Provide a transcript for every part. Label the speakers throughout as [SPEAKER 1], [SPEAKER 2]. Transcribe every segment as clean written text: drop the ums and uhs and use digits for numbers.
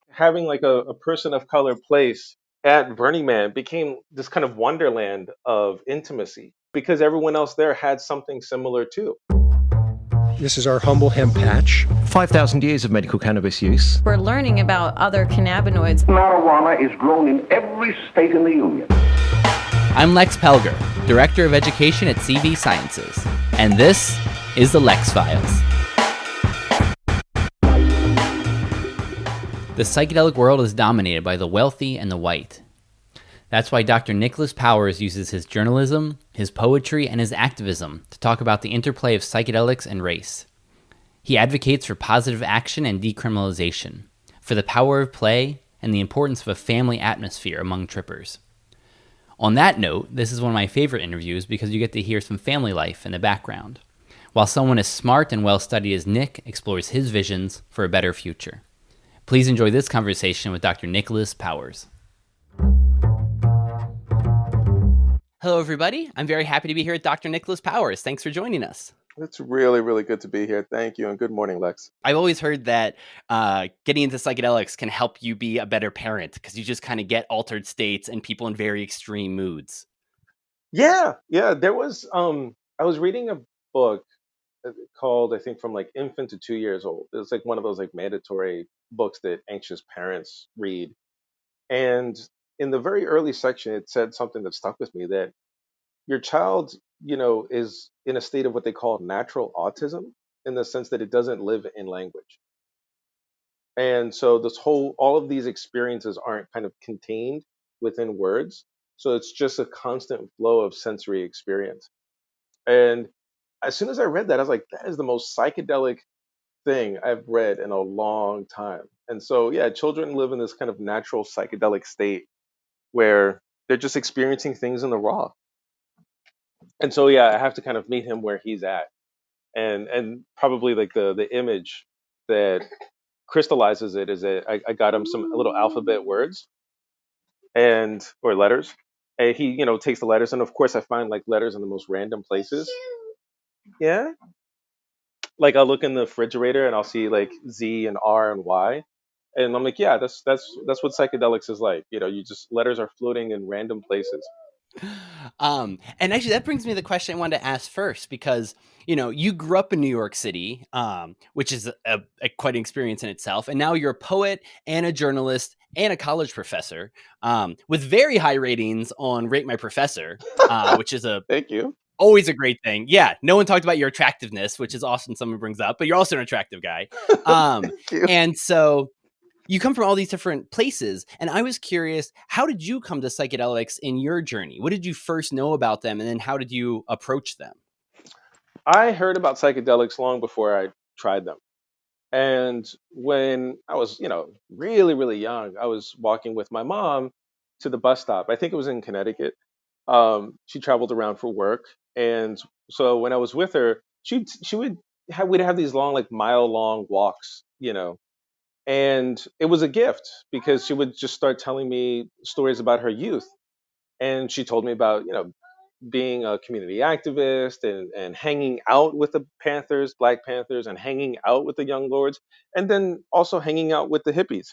[SPEAKER 1] Having like a person of color place at Burning Man became this kind of wonderland of intimacy because everyone else there had something similar too.
[SPEAKER 2] This is our humble hemp patch.
[SPEAKER 3] 5,000 years of medical cannabis use.
[SPEAKER 4] We're learning about other cannabinoids.
[SPEAKER 5] Marijuana is grown in every state in the Union.
[SPEAKER 6] I'm Lex Pelger, Director of Education at CV Sciences, and this is the Lex Files. The psychedelic world is dominated by the wealthy and the white. That's why Dr. Nicholas Powers uses his journalism, his poetry, and his activism to talk about the interplay of psychedelics and race. He advocates for positive action and decriminalization, for the power of play, and the importance of a family atmosphere among trippers. On that note, this is one of my favorite interviews because you get to hear some family life in the background, while someone as smart and well-studied as Nick explores his visions for a better future. Please enjoy this conversation with Dr. Nicholas Powers. Hello, everybody. I'm very happy to be here with Dr. Nicholas Powers. Thanks for joining us.
[SPEAKER 1] It's really, really good to be here. Thank you, and good morning, Lex.
[SPEAKER 6] I've always heard that getting into psychedelics can help you be a better parent because you just kind of get altered states and people in very extreme moods.
[SPEAKER 1] Yeah. There was I was reading a book called, I think, From like Infant to 2 Years Old. It's like one of those like mandatory books that anxious parents read. And in the very early section, it said something that stuck with me, that your child, is in a state of what they call natural autism, in the sense that it doesn't live in language. And so all of these experiences aren't kind of contained within words. So it's just a constant flow of sensory experience. And as soon as I read that, I was like, that is the most psychedelic thing I've read in a long time. And so, yeah, children live in this kind of natural psychedelic state where they're just experiencing things in the raw. And so, yeah, I have to kind of meet him where he's at. And probably like the image that crystallizes it is that I got him some little alphabet words or letters. And he, takes the letters, and of course I find like letters in the most random places. Yeah. Like I'll look in the refrigerator and I'll see like Z and R and Y. And I'm like, yeah, that's what psychedelics is like. You just letters are floating in random places.
[SPEAKER 6] And actually, that brings me to the question I wanted to ask first, because you grew up in New York City, which is a quite an experience in itself, and now you're a poet and a journalist and a college professor, with very high ratings on Rate My Professor, which is
[SPEAKER 1] Thank you.
[SPEAKER 6] Always a great thing. Yeah, no one talked about your attractiveness, which is often someone brings up, but you're also an attractive guy.
[SPEAKER 1] Thank you.
[SPEAKER 6] And so you come from all these different places, and I was curious, how did you come to psychedelics in your journey? What did you first know about them, and then how did you approach them?
[SPEAKER 1] I heard about psychedelics long before I tried them. And when I was, really, really young, I was walking with my mom to the bus stop. I think it was in Connecticut. She traveled around for work. And so when I was with her, we'd have these long, like mile-long walks, and it was a gift because she would just start telling me stories about her youth. And she told me about, being a community activist and hanging out with the Black Panthers, and hanging out with the Young Lords, and then also hanging out with the hippies.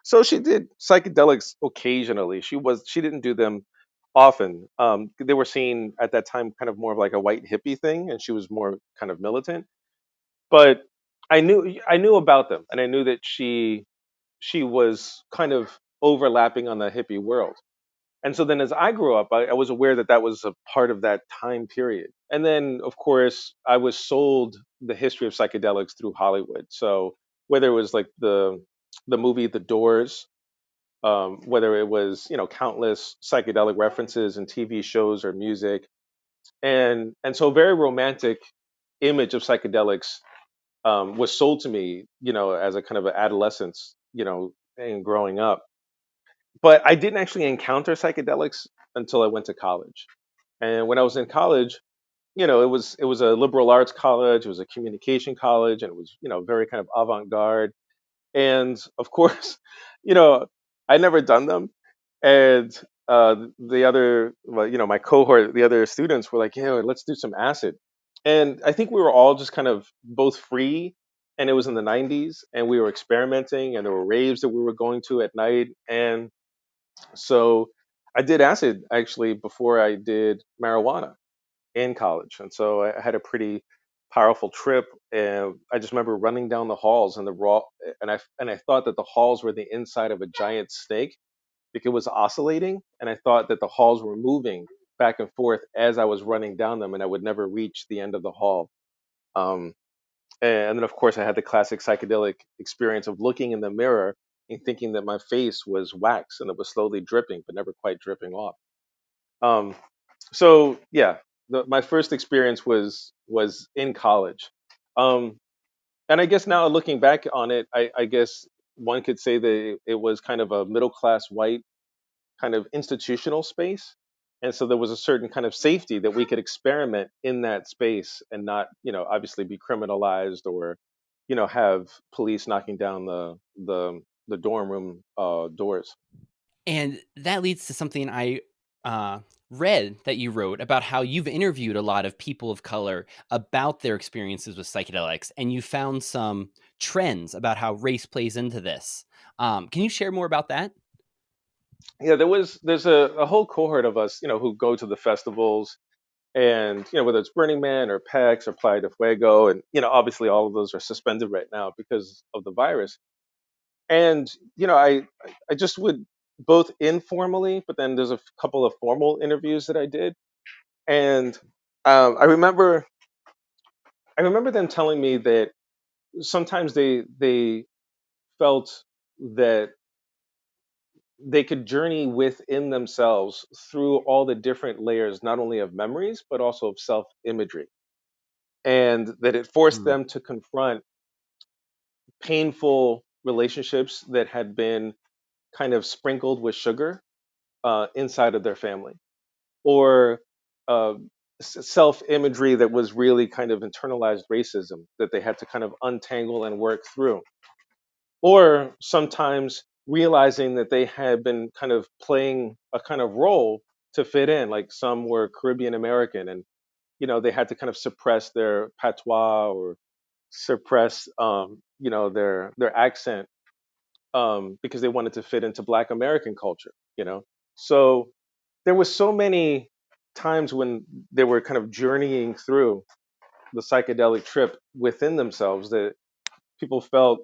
[SPEAKER 1] So she did psychedelics occasionally. She didn't do them often. They were seen at that time kind of more of like a white hippie thing, and she was more kind of militant. But I knew about them, and I knew that she was kind of overlapping on the hippie world. And so then as I grew up, I was aware that that was a part of that time period. And then, of course, I was sold the history of psychedelics through Hollywood. So whether it was like the movie The Doors, whether it was, countless psychedelic references in TV shows or music, and so a very romantic image of psychedelics was sold to me, as a kind of an adolescence, and growing up. But I didn't actually encounter psychedelics until I went to college. And when I was in college, it was a liberal arts college, it was a communication college, and it was, very kind of avant-garde. And of course, you know, I'd never done them. And the other, well, my cohort, the other students were like, yeah, let's do some acid. And I think we were all just kind of both free, and it was in the 90s, and we were experimenting, and there were raves that we were going to at night. And so I did acid actually before I did marijuana in college. And so I had a pretty powerful trip. And I just remember running down the halls and the raw, and I thought that the halls were the inside of a giant snake because it was oscillating, and I thought that the halls were moving back and forth as I was running down them, and I would never reach the end of the hall. Um, and then, of course, I had the classic psychedelic experience of looking in the mirror and thinking that my face was wax and it was slowly dripping, but never quite dripping off. Um, so yeah, my first experience was in college. Um, and I guess now looking back on it, I guess one could say that it was kind of a middle class white kind of institutional space. And so there was a certain kind of safety that we could experiment in that space and not, obviously be criminalized or, have police knocking down the dorm room doors.
[SPEAKER 6] And that leads to something I read that you wrote about how you've interviewed a lot of people of color about their experiences with psychedelics, and you found some trends about how race plays into this. Can you share more about that?
[SPEAKER 1] Yeah, there's a whole cohort of us, who go to the festivals, and whether it's Burning Man or PAX or Playa de Fuego, and obviously all of those are suspended right now because of the virus. And I just would, both informally, but then there's a couple of formal interviews that I did. And I remember them telling me that sometimes they felt that they could journey within themselves through all the different layers, not only of memories but also of self imagery, and that it forced
[SPEAKER 6] Mm.
[SPEAKER 1] them to confront painful relationships that had been kind of sprinkled with sugar inside of their family, or uh, self imagery that was really kind of internalized racism that they had to kind of untangle and work through, or sometimes realizing that they had been kind of playing a kind of role to fit in, like some were Caribbean American, and they had to kind of suppress their patois or suppress their accent, because they wanted to fit into Black American culture. So there was so many times when they were kind of journeying through the psychedelic trip within themselves that people felt,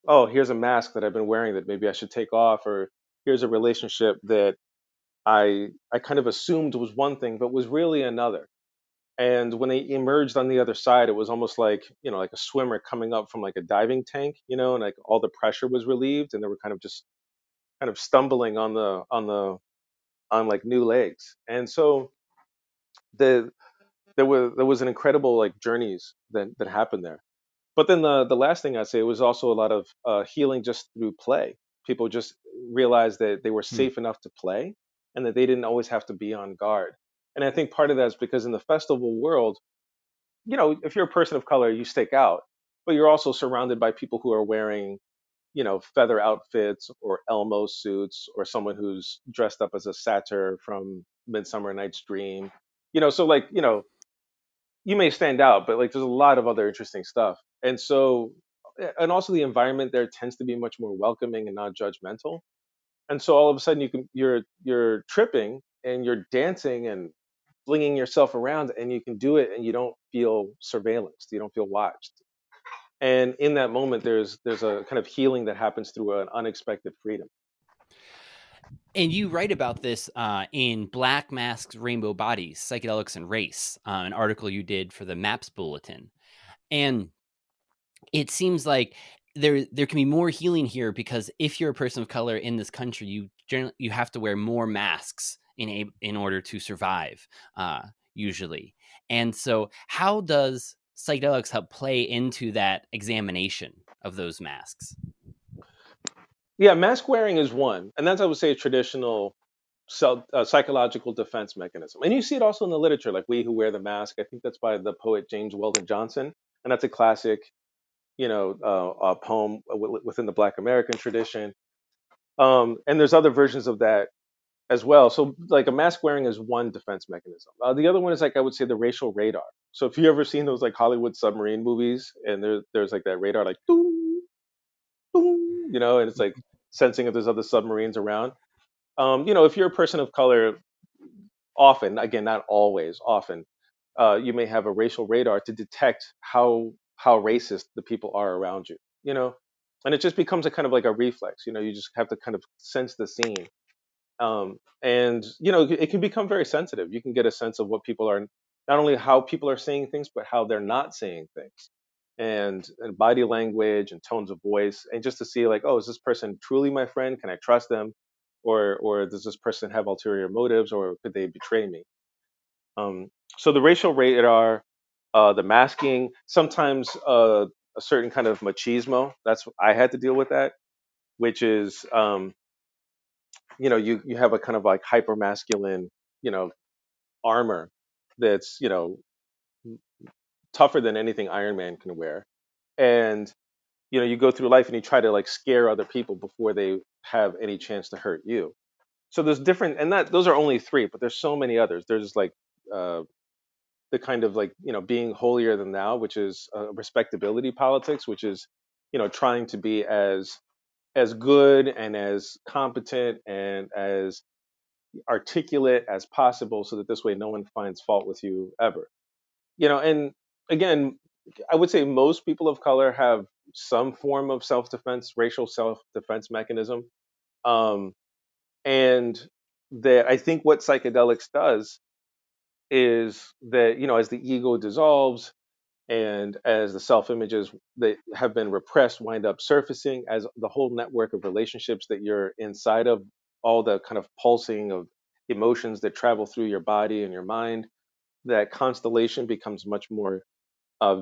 [SPEAKER 1] oh, here's a mask that I've been wearing that maybe I should take off, or here's a relationship that I kind of assumed was one thing but was really another. And when they emerged on the other side, it was almost like, like a swimmer coming up from like a diving tank, and like all the pressure was relieved, and they were kind of just kind of stumbling on like new legs. And so the there was an incredible like journeys that happened there. But then the last thing I'd say was also a lot of healing just through play. People just realized that they were
[SPEAKER 6] Hmm.
[SPEAKER 1] safe enough to play, and that they didn't always have to be on guard. And I think part of that is because in the festival world, if you're a person of color, you stick out, but you're also surrounded by people who are wearing, feather outfits or Elmo suits, or someone who's dressed up as a satyr from Midsummer Night's Dream. So like, you may stand out, but like there's a lot of other interesting stuff. And so, and also the environment there tends to be much more welcoming and not judgmental. And so all of a sudden you're tripping and you're dancing and flinging yourself around, and you can do it and you don't feel surveillance, you don't feel watched. And in that moment there's a kind of healing that happens through an unexpected freedom.
[SPEAKER 6] And you write about this in Black Masks, Rainbow Bodies, Psychedelics and Race, an article you did for the MAPS Bulletin. And it seems like there can be more healing here, because if you're a person of color in this country, you have to wear more masks in order to survive, usually. And so, how does psychedelics help play into that examination of those masks?
[SPEAKER 1] Yeah, mask wearing is one, and that's, I would say, a traditional psychological defense mechanism. And you see it also in the literature, like "We Who Wear the Mask." I think that's by the poet James Weldon Johnson, and that's a classic, poem within the Black American tradition. And there's other versions of that as well. So, like, a mask wearing is one defense mechanism. The other one is, like, I would say, the racial radar. So if you ever seen those like Hollywood submarine movies, and there's like that radar like doo, doo, and it's like sensing if there's other submarines around. If you're a person of color, often, again, not always, often, you may have a racial radar to detect how racist the people are around you. And it just becomes a kind of like a reflex. You just have to kind of sense the scene, and it can become very sensitive. You can get a sense of what people are, not only how people are saying things, but how they're not saying things, and body language and tones of voice, and just to see like, oh, is this person truly my friend? Can I trust them? Or does this person have ulterior motives, or could they betray me? So the racial radar, the masking, sometimes a certain kind of machismo. That's I had to deal with that, which is you have a kind of like hyper masculine, you know, armor that's tougher than anything Iron Man can wear, and you go through life and you try to like scare other people before they have any chance to hurt you. So there's different, and that those are only three, but there's so many others. There's like uh, the kind of like being holier than thou, which is respectability politics, which is trying to be as good and as competent and as articulate as possible, so that this way no one finds fault with you ever. And again, I would say most people of color have some form of self-defense, racial self-defense mechanism, um, and that I think what psychedelics does is that as the ego dissolves and as the self images that have been repressed wind up surfacing, as the whole network of relationships that you're inside of, all the kind of pulsing of emotions that travel through your body and your mind, that constellation becomes much more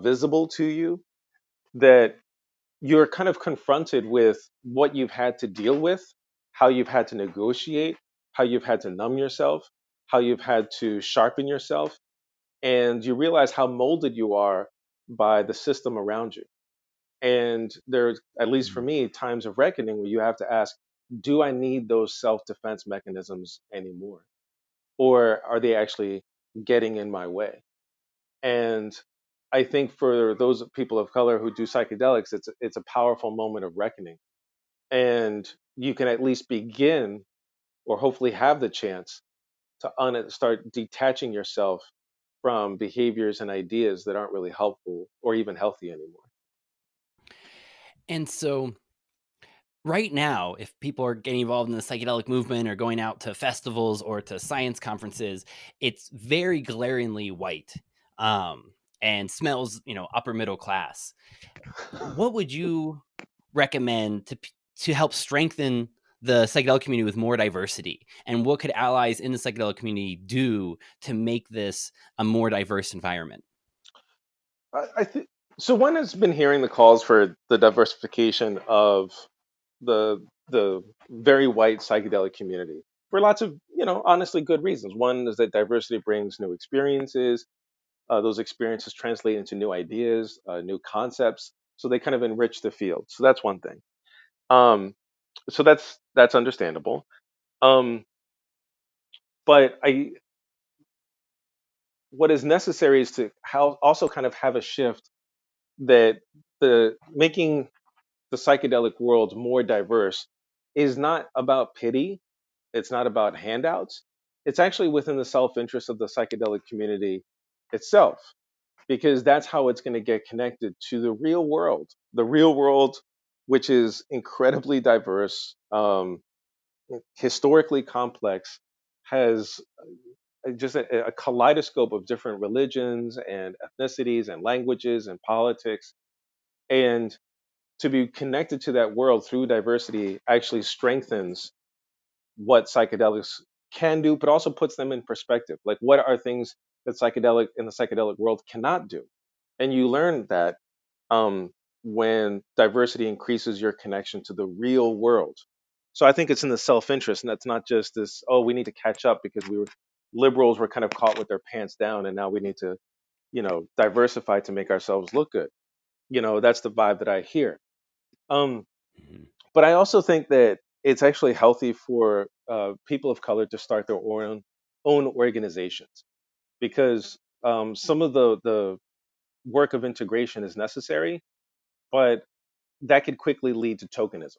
[SPEAKER 1] visible to you, that you're kind of confronted with what you've had to deal with, how you've had to negotiate, how you've had to numb yourself, how you've had to sharpen yourself, and you realize how molded you are by the system around you. And there's, at least for me, times of reckoning where you have to ask, do I need those self-defense mechanisms anymore, or are they actually getting in my way? And I think for those people of color who do psychedelics, it's a powerful moment of reckoning, and you can at least begin, or hopefully have the chance to start detaching yourself from behaviors and ideas that aren't really helpful or even healthy anymore.
[SPEAKER 6] And so right now, if people are getting involved in the psychedelic movement or going out to festivals or to science conferences, it's very glaringly white, um, and smells, upper middle class. What would you recommend to help strengthen the psychedelic community with more diversity? And what could allies in the psychedelic community do to make this a more diverse environment?
[SPEAKER 1] I think so. One has been hearing the calls for the diversification of the very white psychedelic community for lots of honestly good reasons. One is that diversity brings new experiences. Those experiences translate into new ideas, new concepts, so they kind of enrich the field. So that's one thing. Um, so that's understandable. Um, but what is necessary is to also kind of have a shift, that the making the psychedelic world more diverse is not about pity. It's not about handouts. It's actually within the self interest of the psychedelic community itself, because that's how it's going to get connected to the real world. The real world, which is incredibly diverse, historically complex, has just a kaleidoscope of different religions and ethnicities and languages and politics. And to be connected to that world through diversity actually strengthens what psychedelics can do, but also puts them in perspective. Like, what are things that psychedelic in the psychedelic world cannot do? And you learn that um, when diversity increases your connection to the real world. So I think it's in the self-interest, and that's not just this. Oh, we need to catch up because liberals were kind of caught with their pants down, and now we need to diversify to make ourselves look good. That's the vibe that I hear. Um,
[SPEAKER 6] Mhm.
[SPEAKER 1] but I also think that it's actually healthy for people of color to start their own organizations, because some of the work of integration is necessary, but that could quickly lead to tokenism.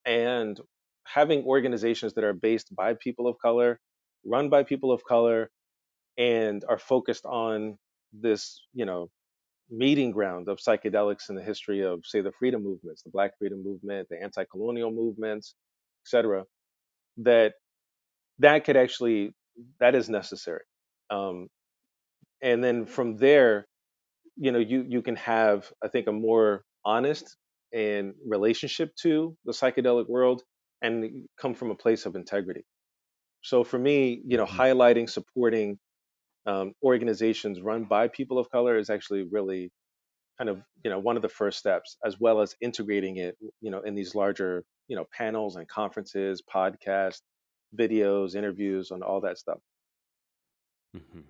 [SPEAKER 1] And having organizations that are based by people of color, run by people of color, and are focused on this, meeting ground of psychedelics in the history of, say, the freedom movements, the Black freedom movement, the anti-colonial movements, etc. That that could actually that is necessary. Um, and then from there, you can have, I think, a more honest and relationship to the psychedelic world and come from a place of integrity. So for me,
[SPEAKER 6] Mhm.
[SPEAKER 1] highlighting, supporting organizations run by people of color is actually really kind of one of the first steps, as well as integrating it in these larger panels and conferences, podcasts, videos, interviews, and all that stuff.
[SPEAKER 6] Mhm.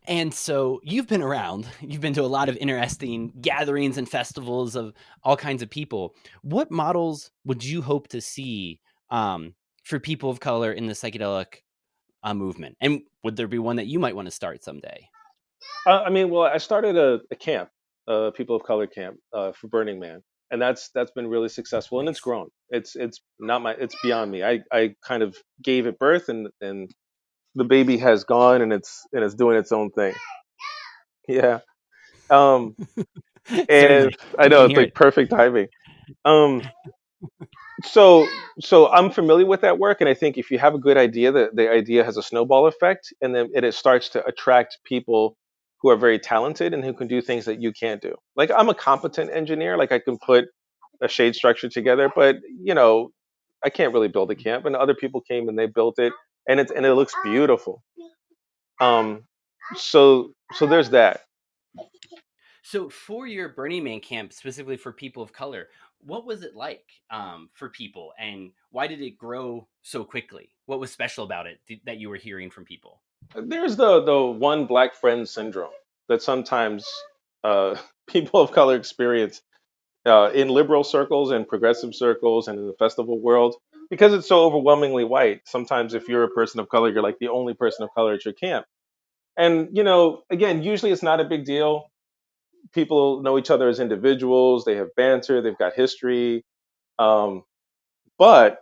[SPEAKER 6] And so you've been around, you've been to a lot of interesting gatherings and festivals of all kinds of people. What models would you hope to see for people of color in the psychedelic movement? And would there be one that you might want to start someday?
[SPEAKER 1] I mean, well, I started a camp, a people of color camp for Burning Man, and that's been really successful, and it's
[SPEAKER 6] Nice.
[SPEAKER 1] grown. It's not it's beyond me. I kind of gave it birth, and the baby has gone, and it's doing its own thing. Yeah. Um, and
[SPEAKER 6] Certainly.
[SPEAKER 1] I
[SPEAKER 6] We
[SPEAKER 1] know
[SPEAKER 6] can
[SPEAKER 1] it's
[SPEAKER 6] hear
[SPEAKER 1] like
[SPEAKER 6] it.
[SPEAKER 1] perfect timing. Um, so I'm familiar with that work, and I think if you have a good idea, the idea has a snowball effect, and then it starts to attract people who are very talented and who can do things that you can't do. Like, I'm a competent engineer, like I can put a shade structure together, but I can't really build a camp, and other people came and they built it, and it looks beautiful. um so there's that.
[SPEAKER 6] So for your Burning Man camp, specifically for people of color, what was it like for people, and why did it grow so quickly? What was special about it that you were hearing from people?
[SPEAKER 1] There's the one black friend syndrome that sometimes uh people of color experience in liberal circles and progressive circles and in the festival world, because it's so overwhelmingly white. Sometimes if you're a person of color, you're like the only person of color at your camp. And again, usually it's not a big deal. People know each other as individuals, they have banter, they've got history. Um, but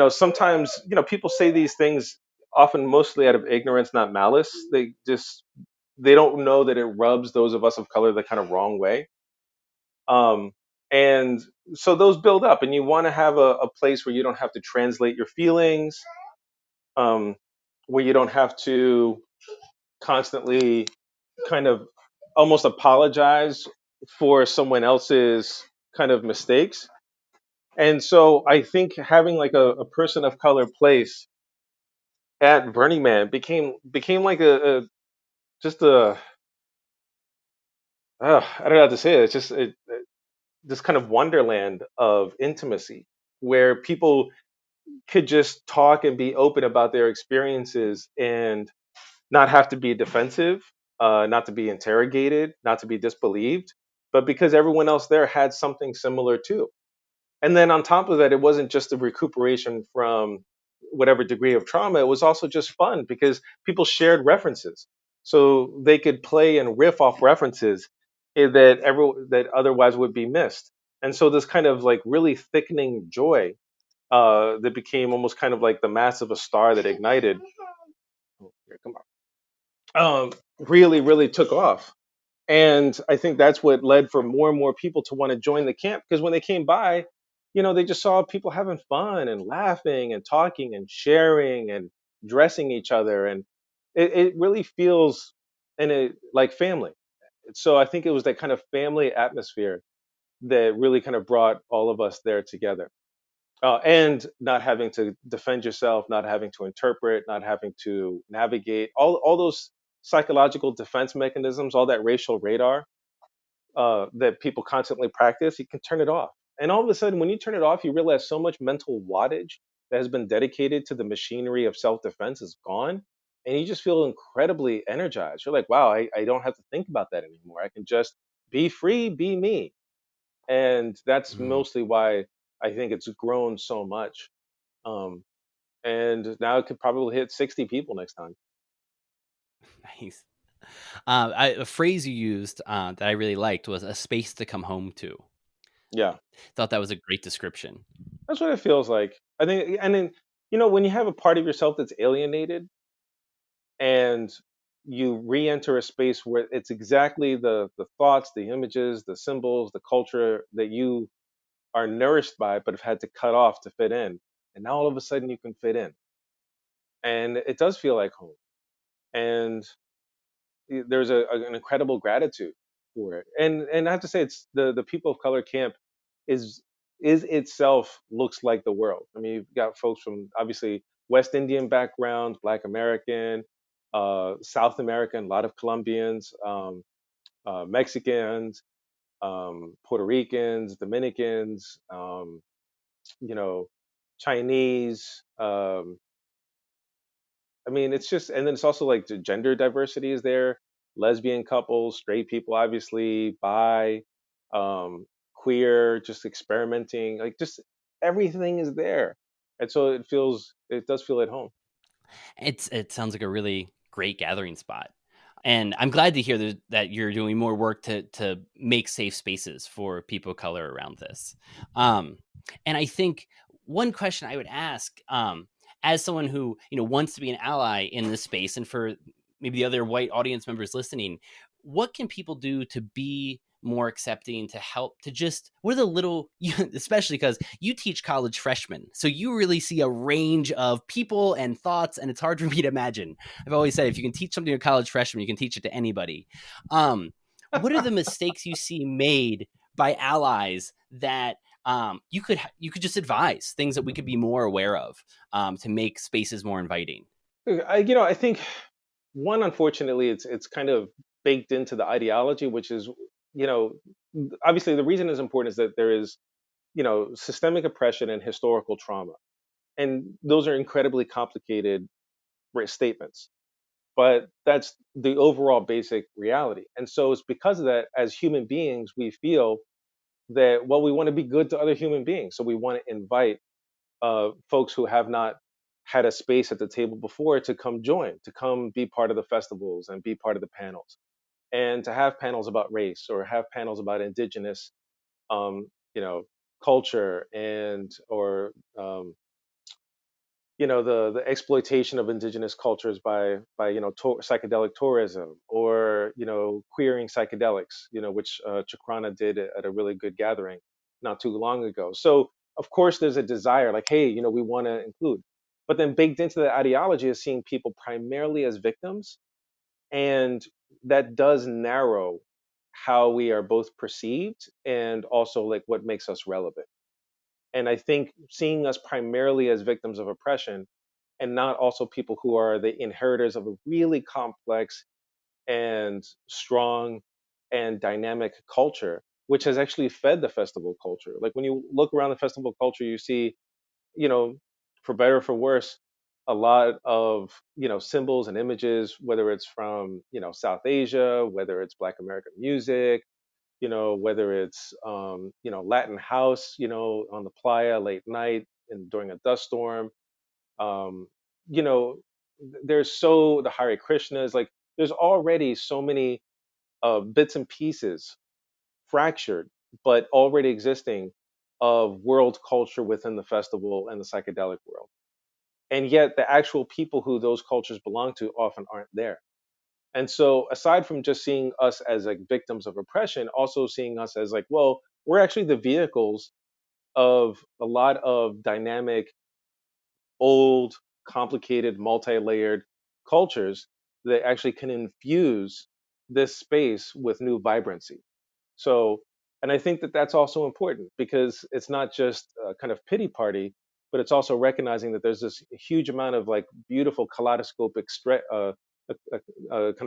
[SPEAKER 1] sometimes people say these things, often mostly out of ignorance, not malice. They don't know that it rubs those of us of color the kind of wrong way. um, and so those build up, and you want to have a place where you don't have to translate your feelings, um, where you don't have to constantly kind of almost apologize for someone else's kind of mistakes. And so I think having like a person of color place at Burning Man became like a just a I don't know how to say it. It's just this kind of wonderland of intimacy where people could just talk and be open about their experiences and not have to be defensive, not to be interrogated, not to be disbelieved, but because everyone else there had something similar too. And then on top of that, it wasn't just a recuperation from whatever degree of trauma, it was also just fun because people shared references. So they could play and riff off references that otherwise would be missed. And so this kind of like really thickening joy that became almost kind of like the mass of a star that ignited. Oh, here, come on. Really, really took off. And I think that's what led for more and more people to want to join the camp, because when they came by, they just saw people having fun and laughing and talking and sharing and dressing each other. And it really feels like family. So I think it was that kind of family atmosphere that really kind of brought all of us there together. And not having to defend yourself, not having to interpret, not having to navigate all those psychological defense mechanisms, all that racial radar that people constantly practice, you can turn it off. And all of a sudden, when you turn it off, you realize so much mental wattage that has been dedicated to the machinery of self defense is gone. And you just feel incredibly energized. You're like, wow, I don't have to think about that anymore. I can just be free, be me. And that's
[SPEAKER 6] Mm.
[SPEAKER 1] mostly why I think it's grown so much. Um, and now it could probably hit 60 people next time.
[SPEAKER 6] Nice. A phrase you used that I really liked was a space to come home to.
[SPEAKER 1] Yeah,
[SPEAKER 6] Thought that was a great description.
[SPEAKER 1] that's what it feels like. I think, and then when you have a part of yourself that's alienated, and you re-enter a space where it's exactly the thoughts, the images, the symbols, the culture that you are nourished by, but have had to cut off to fit in, and now all of a sudden you can fit in, and it does feel like home. And there's an incredible gratitude for it. And I have to say, it's the people of color camp is is itself looks like the world. I mean, you've got folks from obviously West Indian background, Black American, South American, a lot of Colombians, Mexicans, Puerto Ricans, Dominicans, you know, Chinese. I mean, it's just, and then it's also like the gender diversity is there, lesbian couples, straight people, obviously, bi, queer, just experimenting, like just everything is there, and so it does feel at home.
[SPEAKER 6] It sounds like a really great gathering spot. And I'm glad to hear that you're doing more work to make safe spaces for people of color around this. Um, and I think one question I would ask, as someone who wants to be an ally in this space, and for maybe the other white audience members listening, what can people do to be more accepting, to help, to just what are the little, especially because you teach college freshmen, so you really see a range of people and thoughts, and it's hard for me to imagine. I've always said, if you can teach something to a college freshman, you can teach it to anybody. What are the mistakes you see made by allies that you could just advise, things that we could be more aware of, to make spaces more inviting?
[SPEAKER 1] I think one, unfortunately, it's kind of baked into the ideology, which is, you know, obviously the reason is important is that there is, systemic oppression and historical trauma, and those are incredibly complicated statements. But that's the overall basic reality, and so it's because of that, as human beings, we feel that, well, we want to be good to other human beings, so we want to invite folks who have not had a space at the table before to come join, to come be part of the festivals and be part of the panels, and to have panels about race or have panels about indigenous, um, you know, culture, and or the exploitation of indigenous cultures by psychedelic tourism, or queering psychedelics, which Chakrana did at a really good gathering not too long ago. So of course there's a desire, like, hey, we want to include, but then baked into the ideology is seeing people primarily as victims, and that does narrow how we are both perceived and also like what makes us relevant. And I think seeing us primarily as victims of oppression, and not also people who are the inheritors of a really complex and strong and dynamic culture, which has actually fed the festival culture. Like when you look around the festival culture, you see, you know, for better or for worse, a lot of, symbols and images, whether it's from, South Asia, whether it's Black American music, whether it's Latin house, on the playa late night and during a dust storm. Um, you know, there's so the Hare Krishnas, like there's already so many bits and pieces fractured, but already existing, of world culture within the festival and the psychedelic world. And yet the actual people who those cultures belong to often aren't there. And so, aside from just seeing us as like victims of oppression, also seeing us as like, well, we're actually the vehicles of a lot of dynamic, old, complicated, multi-layered cultures that actually can infuse this space with new vibrancy. So, and I think that that's also important, because it's not just a kind of pity party, but it's also recognizing that there's this huge amount of like beautiful kaleidoscopic kind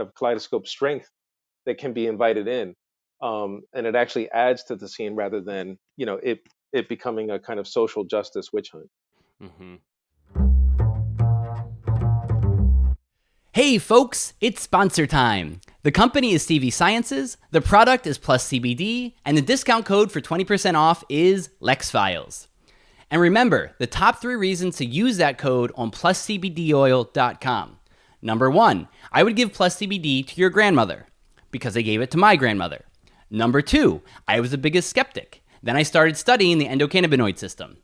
[SPEAKER 1] of kaleidoscope strength that can be invited in, and it actually adds to the scene rather than it becoming a kind of social justice witch hunt.
[SPEAKER 6] Mm-hmm. Hey folks, it's sponsor time. The company is CV Sciences, the product is Plus CBD, and the discount code for 20% off is Lex Files. And remember, the top 3 reasons to use that code on pluscbdoil.com. Number 1, I would give plus CBD to your grandmother because I gave it to my grandmother. Number 2, I was the biggest skeptic. Then I started studying the endocannabinoid system.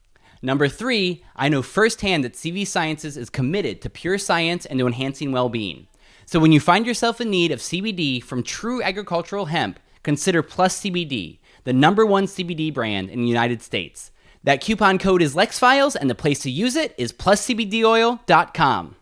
[SPEAKER 6] Number 3, I know firsthand that CV Sciences is committed to pure science and to enhancing well-being. So when you find yourself in need of CBD from true agricultural hemp, consider Plus CBD, the #1 CBD brand in the United States. That coupon code is Lex Files, and the place to use it is pluscbdoil.com.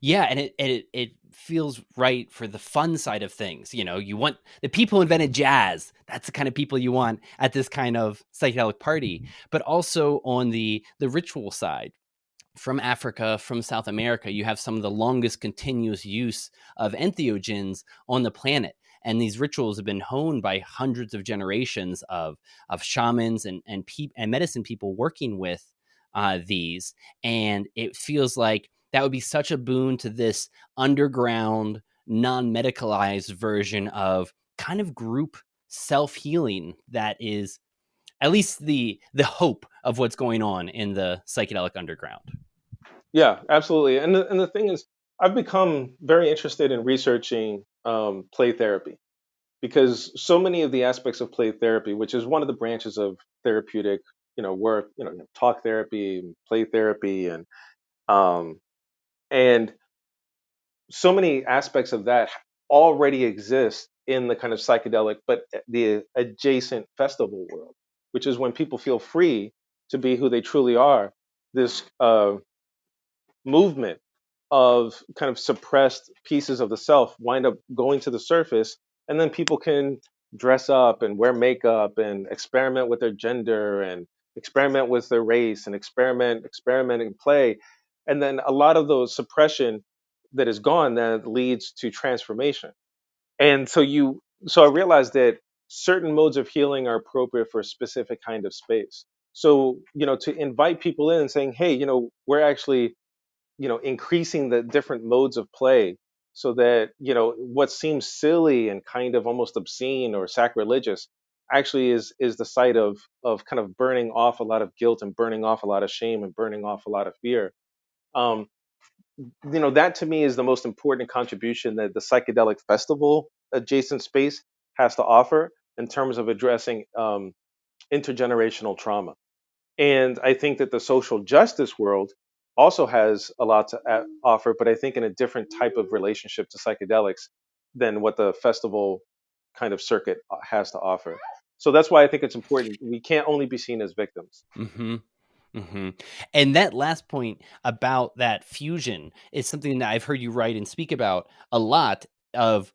[SPEAKER 6] Yeah, and it feels right for the fun side of things. You know, you want the people who invented jazz. That's the kind of people you want at this kind of psychedelic party. But also on the ritual side, from Africa, from South America, you have some of the longest continuous use of entheogens on the planet. And these rituals have been honed by hundreds of generations of shamans and medicine people working with these. And it feels like that would be such a boon to this underground, non-medicalized version of kind of group self-healing that is at least the hope of what's going on in the psychedelic underground.
[SPEAKER 1] Yeah, absolutely. And the thing is, I've become very interested in researching play therapy because so many of the aspects of play therapy, which is one of the branches of therapeutic, work, talk therapy, play therapy, um, and so many aspects of that already exist in the kind of psychedelic, but the adjacent festival world, which is when people feel free to be who they truly are. This movement of kind of suppressed pieces of the self wind up going to the surface, and then people can dress up and wear makeup and experiment with their gender and experiment with their race and experiment and play. And then a lot of those suppression that is gone then leads to transformation. And so I realized that certain modes of healing are appropriate for a specific kind of space. So, to invite people in and saying, hey, we're actually, increasing the different modes of play so that, what seems silly and kind of almost obscene or sacrilegious actually is the site of kind of burning off a lot of guilt and burning off a lot of shame and burning off a lot of fear. Um, that to me is the most important contribution that the psychedelic festival adjacent space has to offer in terms of addressing intergenerational trauma. And I think that the social justice world also has a lot to offer, but I think in a different type of relationship to psychedelics than what the festival kind of circuit has to offer. So that's why I think it's important. We can't only be seen as victims.
[SPEAKER 6] Mm-hmm. Mm-hmm. And that last point about that fusion is something that I've heard you write and speak about a lot, of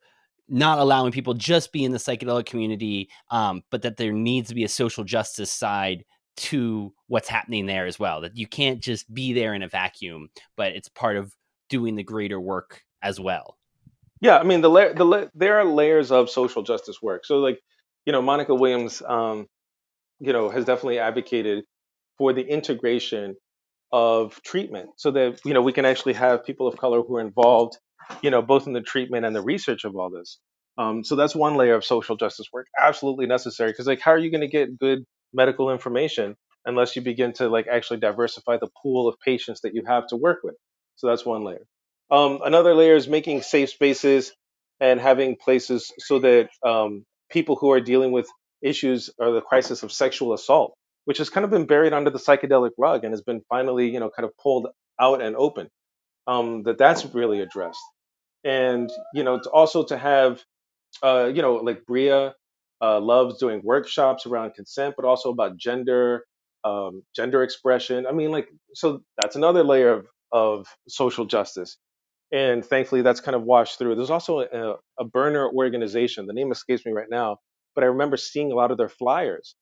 [SPEAKER 6] not allowing people just be in the psychedelic community, but that there needs to be a social justice side to what's happening there as well. That you can't just be there in a vacuum, but it's part of doing the greater work as well.
[SPEAKER 1] Yeah, I mean, there are layers of social justice work. So, like, Monica Williams, has definitely advocated for the integration of treatment so that we can actually have people of color who are involved both in the treatment and the research of all this. So that's one layer of social justice work, absolutely necessary, because like how are you going to get good medical information unless you begin to like actually diversify the pool of patients that you have to work with? So that's one layer. Another layer is making safe spaces and having places so that people who are dealing with issues or the crisis of sexual assault, which has kind of been buried under the psychedelic rug and has been finally, kind of pulled out and open, that's really addressed. And, to also to have, like Bria loves doing workshops around consent, but also about gender expression. I mean, like, so that's another layer of social justice. And thankfully, that's kind of washed through. There's also a burner organization. The name escapes me right now, but I remember seeing a lot of their flyers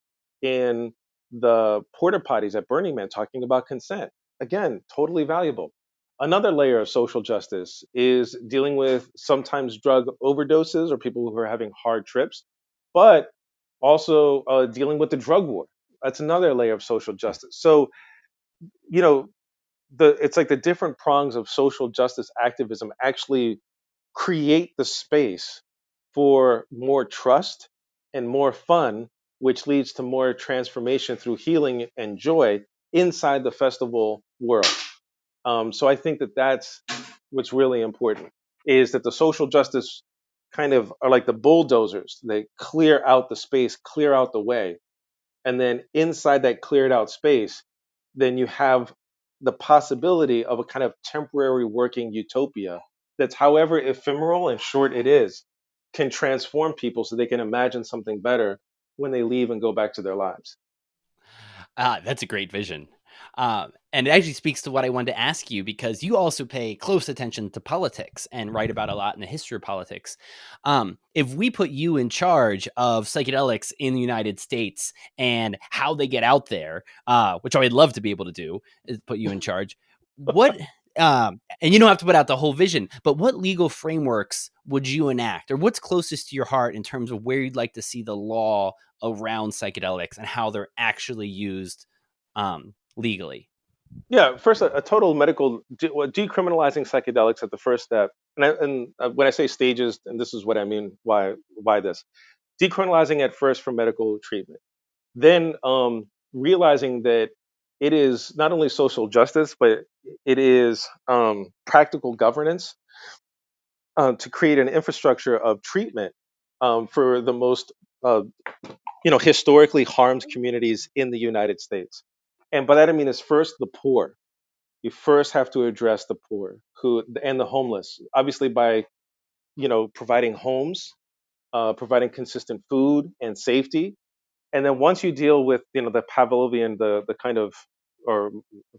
[SPEAKER 1] in the porta potties at Burning Man talking about consent. Again, totally valuable. Another layer of social justice is dealing with sometimes drug overdoses or people who are having hard trips, but also dealing with the drug war. That's another layer of social justice. So, you know, it's like the different prongs of social justice activism actually create the space for more trust and more fun, which leads to more transformation through healing and joy inside the festival world. So I think that that's what's really important, is that the social justice kind of are like the bulldozers. They clear out the space, clear out the way. And then inside that cleared out space, then you have the possibility of a kind of temporary working utopia that's, however ephemeral and short it is, can transform people so they can imagine something better when they leave and go back to their lives.
[SPEAKER 6] That's a great vision. And it actually speaks to what I wanted to ask you, because you also pay close attention to politics and write about a lot in the history of politics. If we put you in charge of psychedelics in the United States and how they get out there, which I would love to be able to do, is put you in charge. What, and you don't have to put out the whole vision, but what legal frameworks would you enact, or what's closest to your heart in terms of where you'd like to see the law around psychedelics and how they're actually used legally?
[SPEAKER 1] Yeah, first, a total medical decriminalizing psychedelics at the first step. When I say stages, and this is what I mean, why this decriminalizing at first for medical treatment, then realizing that it is not only social justice, but it is practical governance to create an infrastructure of treatment for the most uh, historically harmed communities in the United States. And by that I mean is first the poor. You first have to address the poor who and the homeless, obviously by providing homes, providing consistent food and safety. And then once you deal with the Pavlovian, the kind of, or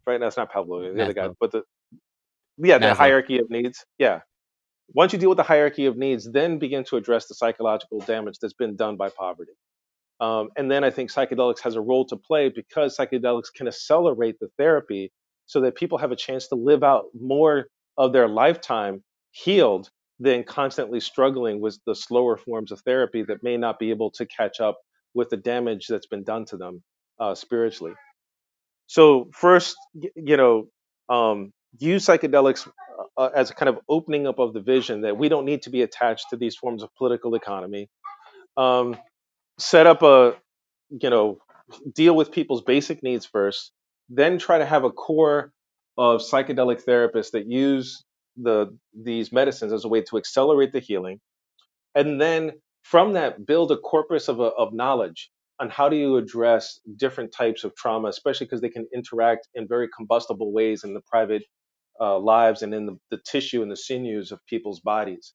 [SPEAKER 1] right now it's not Pavlovian, the other guy,
[SPEAKER 6] Maslow.
[SPEAKER 1] but the
[SPEAKER 6] Maslow.
[SPEAKER 1] hierarchy of needs. Yeah. Once you deal with the hierarchy of needs, then begin to address the psychological damage that's been done by poverty. And then I think psychedelics has a role to play, because psychedelics can accelerate the therapy so that people have a chance to live out more of their lifetime healed than constantly struggling with the slower forms of therapy that may not be able to catch up with the damage that's been done to them spiritually. So first, use psychedelics as a kind of opening up of the vision that we don't need to be attached to these forms of political economy. Um, Set up you know, deal with people's basic needs first, then try to have a core of psychedelic therapists that use these medicines as a way to accelerate the healing, and then from that build a corpus of knowledge on how do you address different types of trauma, especially because they can interact in very combustible ways in the private lives and in the tissue and the sinews of people's bodies.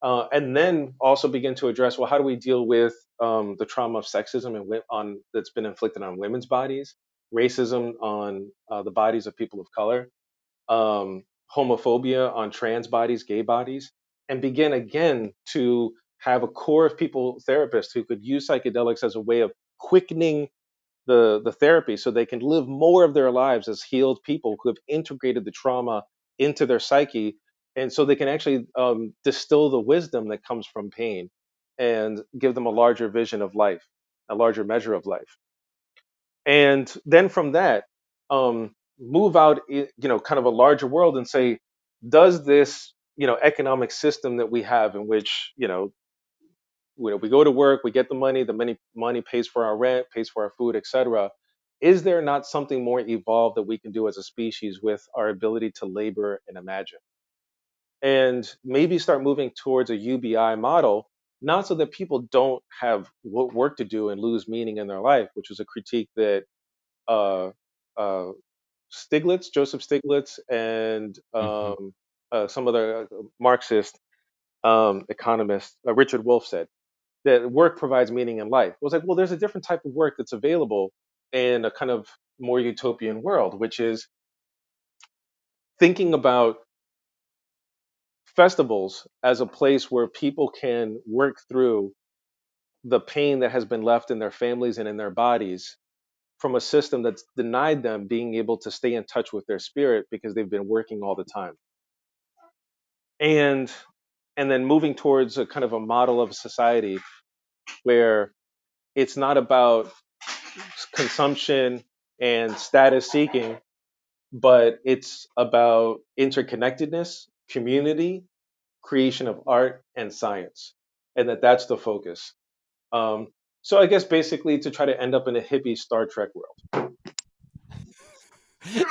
[SPEAKER 1] And then also begin to address, well, how do we deal with the trauma of sexism that's been inflicted on women's bodies, racism on the bodies of people of color, homophobia on trans bodies, gay bodies, and begin again to have a core of people, therapists, who could use psychedelics as a way of quickening the therapy so they can live more of their lives as healed people who have integrated the trauma into their psyche, and so they can actually distill the wisdom that comes from pain and give them a larger vision of life, a larger measure of life. And then from that, move out kind of a larger world and say, does this economic system that we have, in which we go to work, we get the money pays for our rent, pays for our food, etc. Is there not something more evolved that we can do as a species with our ability to labor and imagine? And maybe start moving towards a UBI model, not so that people don't have work to do and lose meaning in their life, which was a critique that uh, uh, Joseph Stiglitz, and
[SPEAKER 6] Hmm.
[SPEAKER 1] some other Marxist economist, Richard Wolff, said that work provides meaning in life. It was like, well, there's a different type of work that's available in a kind of more utopian world, which is thinking about festivals as a place where people can work through the pain that has been left in their families and in their bodies from a system that's denied them being able to stay in touch with their spirit because they've been working all the time. And and then moving towards a kind of a model of a society where it's not about consumption and status seeking, but it's about interconnectedness, community, creation of art and science, and that's the focus. Um, so I guess basically to try to end up in a hippie Star Trek world.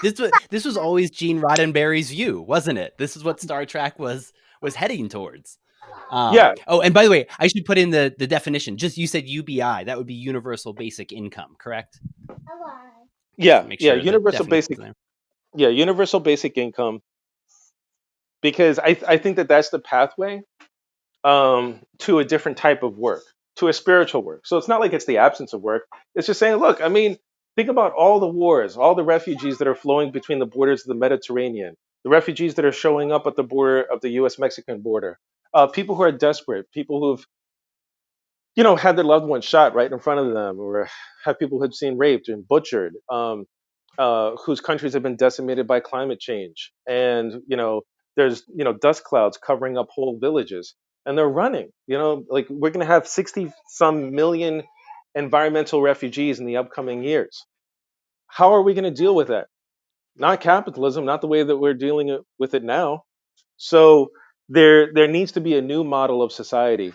[SPEAKER 6] This was always Gene Roddenberry's view, wasn't it? This is what Star Trek was heading towards.
[SPEAKER 1] Yeah,
[SPEAKER 6] Oh, and by the way, I should put in the definition. Just you said UBI, that would be universal basic income, correct? Just to
[SPEAKER 1] yeah,
[SPEAKER 6] make
[SPEAKER 1] yeah.
[SPEAKER 6] sure the definition's there.
[SPEAKER 1] Universal basic income, because I think that that's the pathway to a different type of work, to a spiritual work. So it's not like it's the absence of work. It's just saying, look, I mean, think about all the wars, all the refugees that are flowing between the borders of the Mediterranean, the refugees that are showing up at the border of the U.S. Mexican border, people who are desperate, people who've had their loved ones shot right in front of them, or have people who've seen raped and butchered, whose countries have been decimated by climate change, and there's dust clouds covering up whole villages, and they're running. Like we're going to have 60 some million environmental refugees in the upcoming years. How are we going to deal with that? Not capitalism, not the way that we're dealing with it now. So there needs to be a new model of society,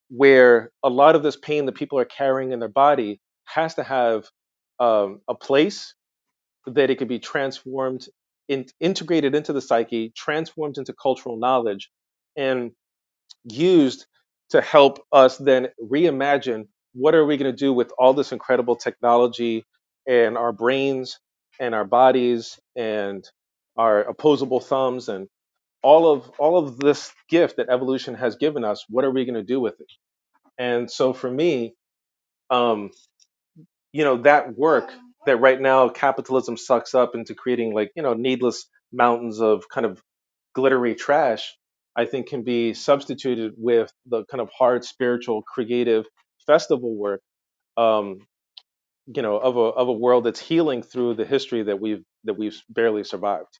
[SPEAKER 1] where a lot of this pain that people are carrying in their body has to have a place that it could be transformed, integrated into the psyche, transformed into cultural knowledge, and used to help us then reimagine what are we going to do with all this incredible technology and our brains and our bodies and our opposable thumbs and all of this gift that evolution has given us. What are we going to do with it? And so for me, um, that work that right now capitalism sucks up into creating, like, needless mountains of kind of glittery trash, I think can be substituted with the kind of hard spiritual creative festival work, um, of a world that's healing through the history that we've barely survived.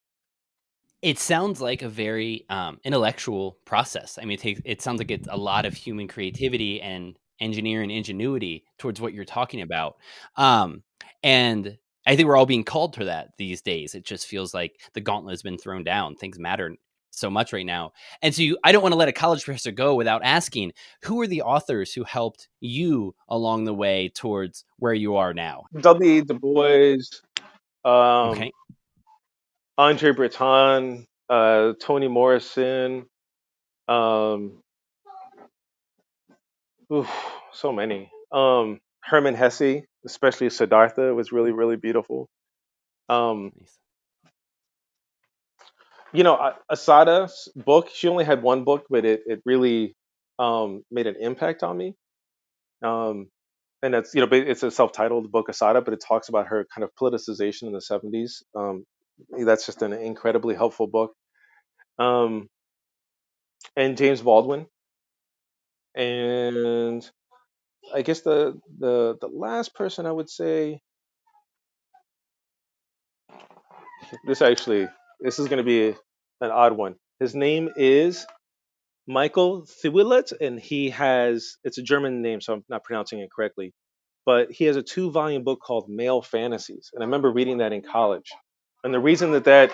[SPEAKER 6] It sounds like a very intellectual process. I mean, it sounds like it's a lot of human creativity and engineering ingenuity towards what you're talking about. And I think we're all being called to that these days. It just feels like the gauntlet has been thrown down. Things matter so much right now. And so I don't want to let a college professor go without asking, who are the authors who helped you along the way towards where you are now?
[SPEAKER 1] W. Du Bois, um,
[SPEAKER 6] Okay.
[SPEAKER 1] Andre Breton, Toni Morrison, um, oof, so many. Herman Hesse, especially Siddhartha, was really, really beautiful. Um,
[SPEAKER 6] Nice.
[SPEAKER 1] Asada's book, she only had one book, but it really made an impact on me. Um, and it's a self-titled book, Asada, but it talks about her kind of politicization in the 70s. That's just an incredibly helpful book. Um, and James Baldwin. And I guess the last person I would say, this is going to be an odd one. His name is Michael Thiewitz, and it's a German name, so I'm not pronouncing it correctly. But he has a two-volume book called Male Fantasies, and I remember reading that in college. And the reason that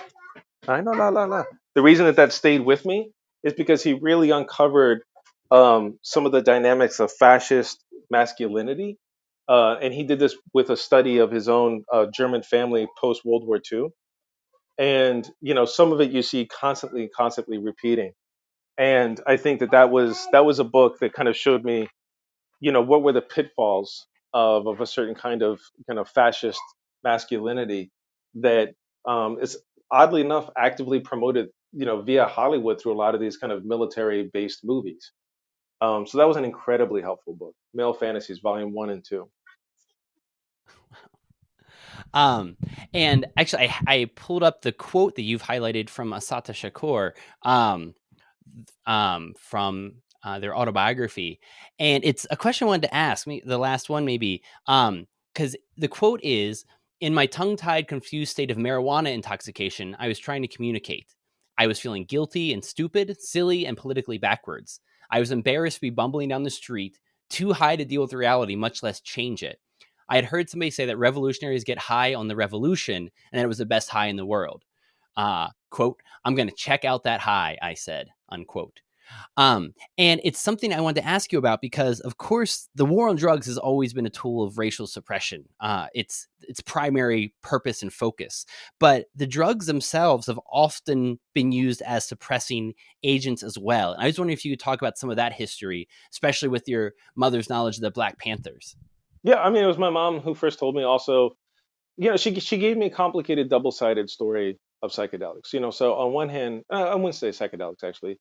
[SPEAKER 1] I know, la la la, the reason that stayed with me is because he really uncovered some of the dynamics of fascist masculinity, and he did this with a study of his own German family post World War II. And some of it you see constantly repeating. And I think that was a book that kind of showed me, what were the pitfalls of a certain kind of fascist masculinity that is oddly enough actively promoted, via Hollywood through a lot of these kind of military based movies. So that was an incredibly helpful book, Male Fantasies, Volume One and Two.
[SPEAKER 6] Um, and actually, I pulled up the quote that you've highlighted from Asata Shakur, from their autobiography, and it's a question I wanted to ask. The last one, maybe, because the quote is, "In my tongue-tied, confused state of marijuana intoxication, I was trying to communicate. I was feeling guilty and stupid, silly, and politically backwards. I was embarrassed to be bumbling down the street, too high to deal with reality, much less change it. I had heard somebody say that revolutionaries get high on the revolution, and that it was the best high in the world. Quote, I'm going to check out that high, I said, unquote. And it's something I wanted to ask you about because, of course, the war on drugs has always been a tool of racial suppression. Its primary purpose and focus. But the drugs themselves have often been used as suppressing agents as well. And I was wondering if you could talk about some of that history, especially with your mother's knowledge of the Black Panthers.
[SPEAKER 1] Yeah, I mean, it was my mom who first told me. Also, she gave me a complicated double-sided story of psychedelics. So on one hand, I wouldn't say psychedelics actually.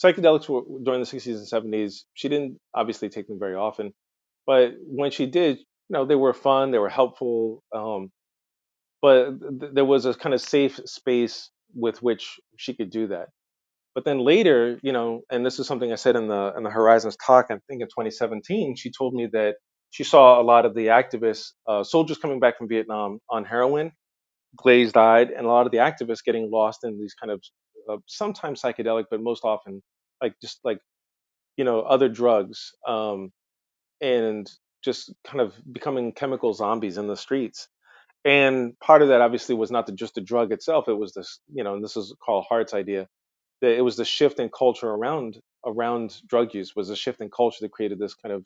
[SPEAKER 1] Psychedelics were during the 60s and 70s. She didn't obviously take them very often, but when she did, they were fun, they were helpful. But there was a kind of safe space with which she could do that. But then later, and this is something I said in the Horizons talk, I think in 2017, she told me that she saw a lot of the activists, soldiers coming back from Vietnam on heroin, glazed eyed, and a lot of the activists getting lost in these kind of sometimes psychedelic, but most often like just like other drugs, and just kind of becoming chemical zombies in the streets. And part of that obviously was not just the drug itself; it was this, and this is Carl Hart's idea, that it was the shift in culture around drug use, was a shift in culture that created this kind of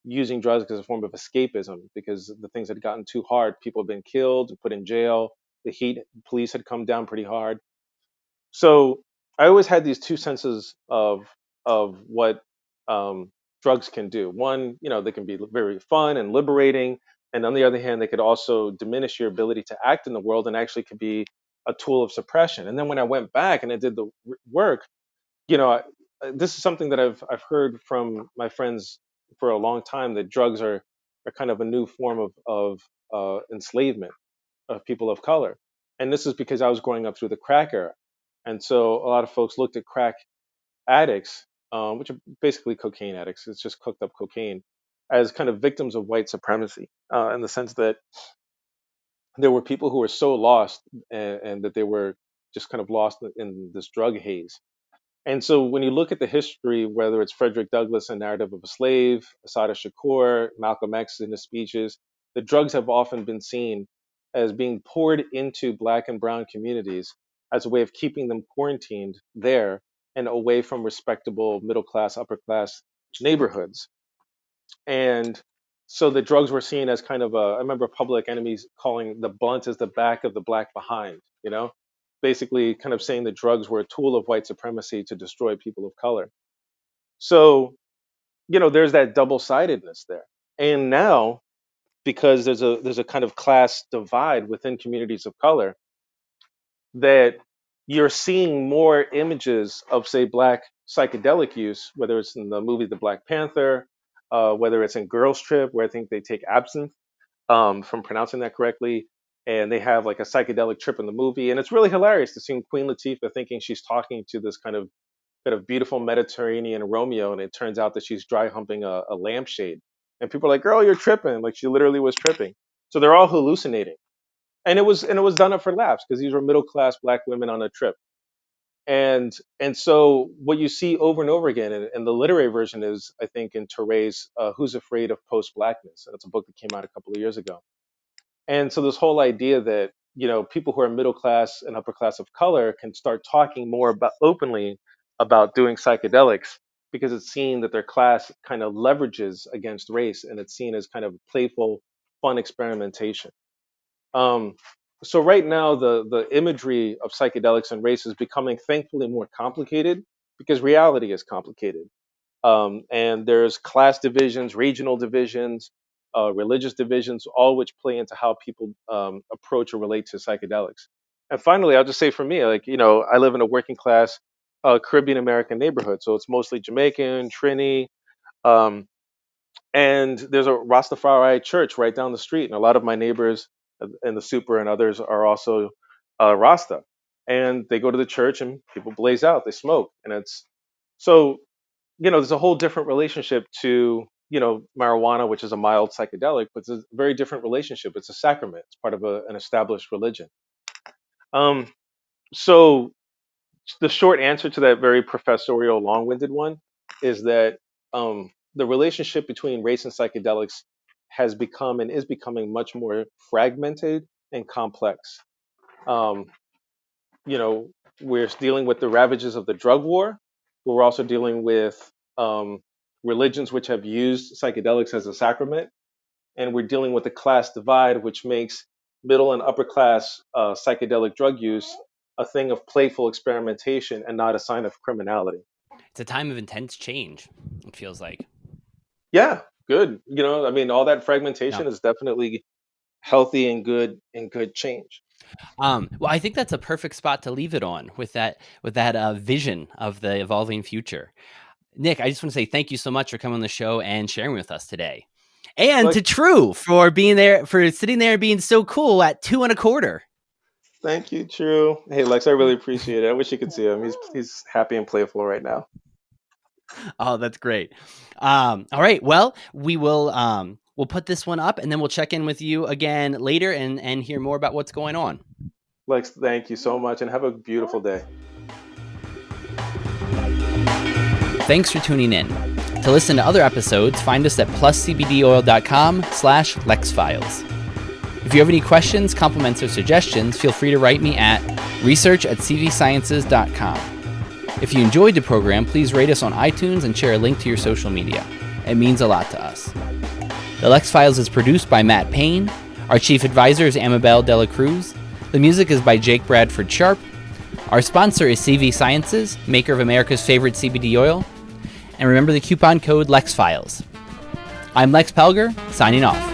[SPEAKER 1] using drugs as a form of escapism, because the things had gotten too hard. People had been killed and put in jail. The heat police had come down pretty hard. So I always had these two senses of what um, drugs can do. One, they can be very fun and liberating, and on the other hand, they could also diminish your ability to act in the world and actually could be a tool of suppression. And then when I went back and I did the work, this is something that I've heard from my friends for a long time, that drugs are kind of a new form of enslavement of people of color. And this is because I was growing up through the crack era. And so a lot of folks looked at crack addicts, which are basically cocaine addicts, it's just cooked up cocaine, as kind of victims of white supremacy, in the sense that there were people who were so lost, and that they were just kind of lost in this drug haze. And so when you look at the history, whether it's Frederick Douglass, A Narrative of a Slave, Assata Shakur, Malcolm X in his speeches, the drugs have often been seen as being poured into Black and Brown communities as a way of keeping them quarantined there and away from respectable middle class, upper class neighborhoods. And so the drugs were seen as kind of I remember Public Enemies calling the blunt as the back of the black behind, basically kind of saying the drugs were a tool of white supremacy to destroy people of color. So, there's that double-sidedness there. And now, because there's a kind of class divide within communities of color, that you're seeing more images of, say, Black psychedelic use, whether it's in the movie The Black Panther, whether it's in Girls Trip, where I think they take absinthe, from pronouncing that correctly, and they have like a psychedelic trip in the movie, and it's really hilarious to see Queen Latifah thinking she's talking to this kind of beautiful Mediterranean Romeo, and it turns out that she's dry humping a lampshade, and people are like, "Girl, you're tripping!" Like she literally was tripping. So they're all hallucinating, and it was done up for laughs because these were middle class Black women on a trip. And so what you see over and over again, and the literary version is, I think, in Touré's Who's Afraid of Post Blackness, and it's a book that came out a couple of years ago. And so this whole idea that people who are middle class and upper class of color can start talking more about openly about doing psychedelics, because it's seen that their class kind of leverages against race, and it's seen as kind of playful, fun experimentation. Um, so right now, the imagery of psychedelics and race is becoming thankfully more complicated, because reality is complicated. And there's class divisions, regional divisions, religious divisions, all which play into how people approach or relate to psychedelics. And finally, I'll just say for me, like, I live in a working class Caribbean American neighborhood, so it's mostly Jamaican, Trini, um, and there's a Rastafari church right down the street, and a lot of my neighbors in the super and others are also Rasta, and they go to the church and people blaze out, they smoke, and it's so there's a whole different relationship to marijuana, which is a mild psychedelic, but it's a very different relationship. It's a sacrament. It's part of an established religion. Um, so the short answer to that very professorial, long-winded one is that the relationship between race and psychedelics has become and is becoming much more fragmented and complex. Um, you know, we're dealing with the ravages of the drug war, but we're also dealing with religions which have used psychedelics as a sacrament, and we're dealing with a class divide, which makes middle and upper class psychedelic drug use a thing of playful experimentation and not a sign of criminality.
[SPEAKER 6] It's a time of intense change, it feels like.
[SPEAKER 1] Yeah, good. I mean, all that fragmentation
[SPEAKER 6] Yeah.
[SPEAKER 1] is definitely healthy and good change.
[SPEAKER 6] Well, I think that's a perfect spot to leave it on with that vision of the evolving future. Nick, I just want to say thank you so much for coming on the show and sharing with us today. And
[SPEAKER 1] Like,
[SPEAKER 6] to True for being there, for sitting there and being so cool at 2 1/4.
[SPEAKER 1] thank you, True. Hey, Lex, I really appreciate it. I wish you could see him. He's happy and playful right now.
[SPEAKER 6] Oh, that's great. All right. Well, we will we'll put this one up and then we'll check in with you again later and hear more about what's going on.
[SPEAKER 1] Lex, thank you so much and have a beautiful day.
[SPEAKER 6] Thanks for tuning in. To listen to other episodes, find us at pluscbdoil.com/Lex Files. If you have any questions, compliments, or suggestions, feel free to write me at research@cvsciences.com. If you enjoyed the program, please rate us on iTunes and share a link to your social media. It means a lot to us. The Lex Files is produced by Matt Payne. Our chief advisor is Amabel Dela Cruz. The music is by Jake Bradford Sharp. Our sponsor is CV Sciences, maker of America's favorite CBD oil. And remember the coupon code LEXFILES. I'm Lex Pelger, signing off.